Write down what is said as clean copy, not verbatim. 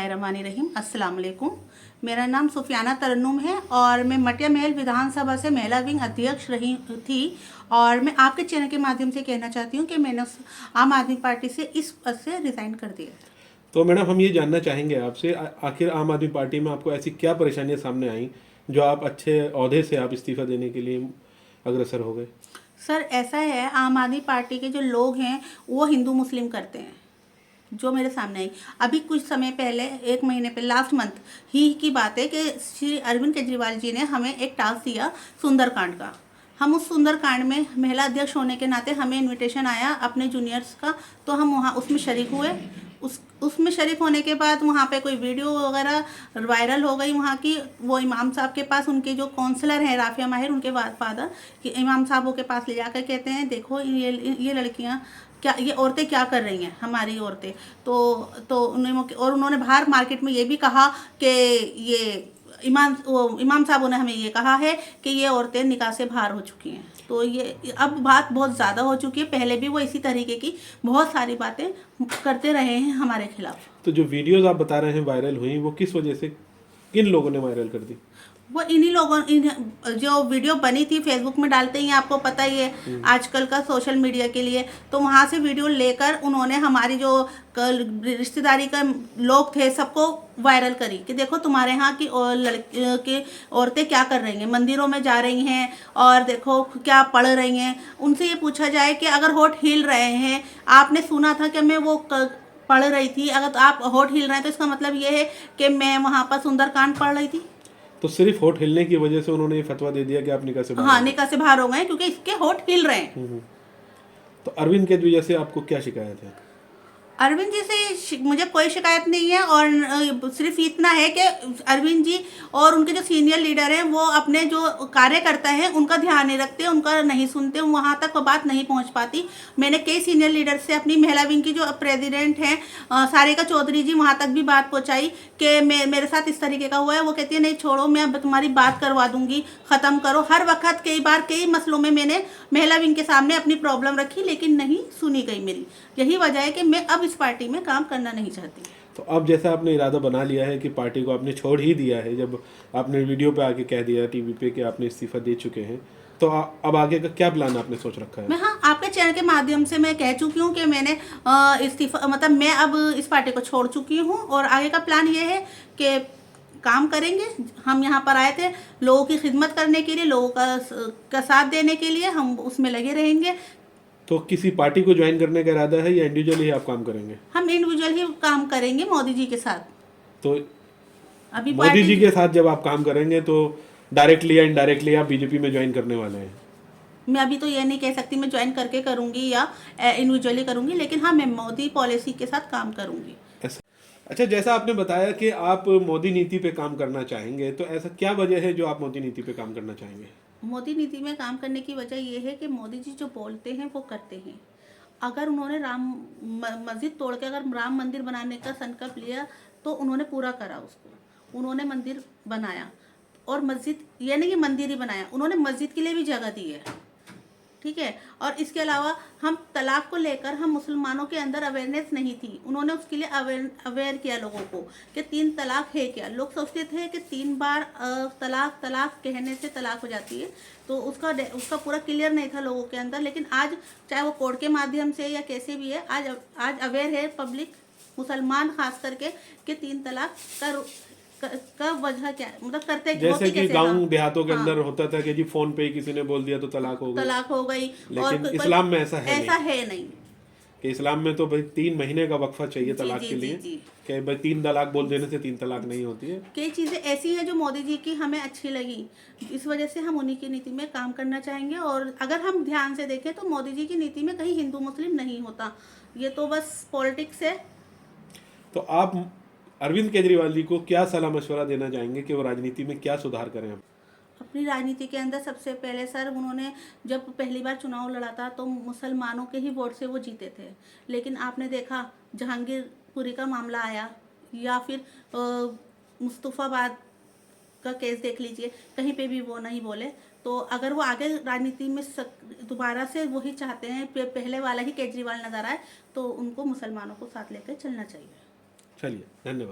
बिस्मिल्लाहिर्रहमानिर्रहीम। अस्सलाम वालेकुम। मेरा नाम सुफियाना तरन्नुम है और मैं मटिया महल विधानसभा से महिला विंग अध्यक्ष रही थी। और मैं आपके चैनल के माध्यम से कहना चाहती हूँ कि मैंने आम आदमी पार्टी से इस पद से रिज़ाइन कर दिया। तो मैडम हम ये जानना चाहेंगे आपसे, आखिर आम आदमी पार्टी में आपको ऐसी क्या परेशानियां सामने आई जो आप अच्छे ओहदे से आप इस्तीफा देने के लिए अग्रसर हो गए? सर ऐसा है, आम आदमी पार्टी के जो लोग हैं वो हिंदू मुस्लिम करते हैं। जो मेरे सामने आई अभी कुछ समय पहले, 1 महीने पहले, लास्ट मंथ ही की बात है कि श्री अरविंद केजरीवाल जी ने हमें एक टास्क दिया सुंदरकांड का। हम उस सुंदरकांड में महिला अध्यक्ष होने के नाते हमें इनविटेशन आया अपने जूनियर्स का, तो हम वहाँ उसमें शरीक हुए। उसमें शरीक होने के बाद वहाँ पे कोई वीडियो वगैरह वायरल हो गई वहाँ की। वो इमाम साहब के पास, उनके जो काउंसलर हैं राफिया माहिर, उनके फादर कि इमाम साहबों के पास ले जाकर कहते हैं देखो ये लड़कियाँ क्या, ये औरतें क्या कर रही हैं, हमारी औरतें। तो उन्होंने बाहर मार्केट में ये भी कहा कि ये इमाम साहबों ने हमें ये कहा है कि ये औरतें निकाह से बाहर हो चुकी हैं। तो ये अब बात बहुत ज़्यादा हो चुकी है। पहले भी वो इसी तरीके की बहुत सारी बातें करते रहे हैं हमारे खिलाफ। तो जो वीडियोस आप बता रहे हैं वायरल हुई, वो किस वजह से, किन लोगों ने वायरल कर दी? वो इन्हीं लोगों जो वीडियो बनी थी फेसबुक में डालते ही, आपको पता ही है आजकल का सोशल मीडिया के लिए, तो वहाँ से वीडियो लेकर उन्होंने हमारी जो रिश्तेदारी का लोग थे सबको वायरल करी कि देखो तुम्हारे यहाँ की लड़की औरतें क्या कर रही हैं, मंदिरों में जा रही हैं और देखो क्या पढ़ रही हैं। उनसे ये पूछा जाए कि अगर होठ हिल रहे हैं, आपने सुना था कि मैं वो पढ़ रही थी, अगर तो आप होठ हिल रहे हैं तो इसका मतलब ये है कि मैं वहाँ पर सुंदरकांड पढ़ रही थी। तो सिर्फ होठ हिलने की वजह से उन्होंने ये फतवा दे दिया कि आप निकाह से बाहर हाँ, हो गए। निकाह से बाहर हो गए क्योंकि इसके होठ हिल रहे हैं। तो अरविंद केजरीवाल से आपको क्या शिकायत है? अरविंद जी से मुझे कोई शिकायत नहीं है और सिर्फ इतना है कि अरविंद जी और उनके जो सीनियर लीडर हैं वो अपने जो कार्यकर्ता हैं उनका ध्यान नहीं रखते, उनका नहीं सुनते, वहाँ तक वो बात नहीं पहुँच पाती। मैंने कई सीनियर लीडर से, अपनी महिला विंग की जो प्रेसिडेंट हैं सारिका चौधरी जी, वहाँ तक भी बात पहुँचाई कि मेरे साथ इस तरीके का हुआ है। वो कहती है नहीं छोड़ो, मैं अब तुम्हारी बात करवा दूंगी, ख़त्म करो। हर वक्त कई बार कई मसलों में मैंने महिला विंग के सामने अपनी प्रॉब्लम रखी लेकिन नहीं सुनी गई मेरी। यही वजह है कि मैं अब इस पार्टी में काम करना नहीं चाहती। तो अब जैसा आपने इरादा बना लिया है कि पार्टी को आपने छोड़ ही दिया है, जब आपने वीडियो पे आके कह दिया टीवी पे कि आपने इस्तीफा दे चुके हैं, तो अब आगे का क्या प्लान आपने सोच रखा है? मैं, हाँ, आपके चैनल के माध्यम से मैं कह चुकी हूँ कि मैंने इस्तीफा, मतलब मैं अब इस पार्टी को छोड़ चुकी हूँ और आगे का प्लान ये है कि काम करेंगे। हम यहाँ पर आए थे लोगों की खिदमत करने के लिए, लोगों का साथ देने के लिए, हम उसमें लगे रहेंगे। तो किसी पार्टी को ज्वाइन करने का इरादा है या इंडिविजुअली आप काम करेंगे? हम इंडिविजुअल ही काम करेंगे मोदी जी के साथ। तो अभी मोदी जी के साथ जब आप काम करेंगे तो डायरेक्टली या इनडायरेक्टली आप बीजेपी में ज्वाइन करने वाले हैं? मैं अभी तो ये नहीं कह सकती मैं ज्वाइन करके करूँगी या इंडिविजुअली करूँगी, लेकिन हाँ, मैं मोदी पॉलिसी के साथ काम करूँगी। अच्छा, जैसा आपने बताया कि आप मोदी नीति पे काम करना चाहेंगे, तो ऐसा क्या वजह है जो आप मोदी नीति पे काम करना चाहेंगे? मोदी नीति में काम करने की वजह यह है कि मोदी जी जो बोलते हैं वो करते हैं। अगर उन्होंने मस्जिद तोड़ के अगर राम मंदिर बनाने का संकल्प लिया तो उन्होंने पूरा करा उसको। उन्होंने मंदिर बनाया, और मस्जिद ये नहीं कि मंदिर ही बनाया, उन्होंने मस्जिद के लिए भी जगह दी है, ठीक है। और इसके अलावा हम तलाक को लेकर, हम मुसलमानों के अंदर अवेयरनेस नहीं थी, उन्होंने उसके लिए अवेयर किया लोगों को कि 3 तलाक है क्या। लोग सोचते थे कि 3 बार तलाक कहने से तलाक हो जाती है, तो उसका पूरा क्लियर नहीं था लोगों के अंदर। लेकिन आज चाहे वो कोर्ट के माध्यम से या कैसे भी है, आज अवेयर है पब्लिक, मुसलमान खास करके, कि 3 तलाक का वजह क्या है, मतलब करते जैसे कि गांव देहातों के हाँ, अंदर होता था कि जी फोन पे किसी ने बोल दिया तो तलाक हो गई। लेकिन और इस्लाम में ऐसा है नहीं कि इस्लाम में तो भाई 3 महीने का वक्फा चाहिए तलाक के लिए, कि भाई 3 तलाक बोल देने से 3 तलाक नहीं होती है। कई चीज़ें ऐसी हैं जो मोदी जी की हमें अच्छी लगी, इस वजह से हम उन्हीं की नीति में काम करना चाहेंगे। और अगर हम ध्यान से देखें तो मोदी जी की नीति में कहीं हिंदू मुस्लिम नहीं होता, ये तो बस पॉलिटिक्स है। तो आप अरविंद केजरीवाल जी को क्या सलाह मशवरा देना चाहेंगे कि वो राजनीति में क्या सुधार करें? अपनी राजनीति के अंदर सबसे पहले सर, उन्होंने जब पहली बार चुनाव लड़ा था तो मुसलमानों के ही वोट से वो जीते थे। लेकिन आपने देखा जहांगीरपुरी का मामला आया, या फिर मुस्तफ़ाबाद का केस देख लीजिए, कहीं पे भी वो नहीं बोले। तो अगर वो आगे राजनीति में दोबारा से वही चाहते हैं, पहले वाला ही केजरीवाल नजर आए, तो उनको मुसलमानों को साथ लेकर चलना चाहिए। चलिए, धन्यवाद।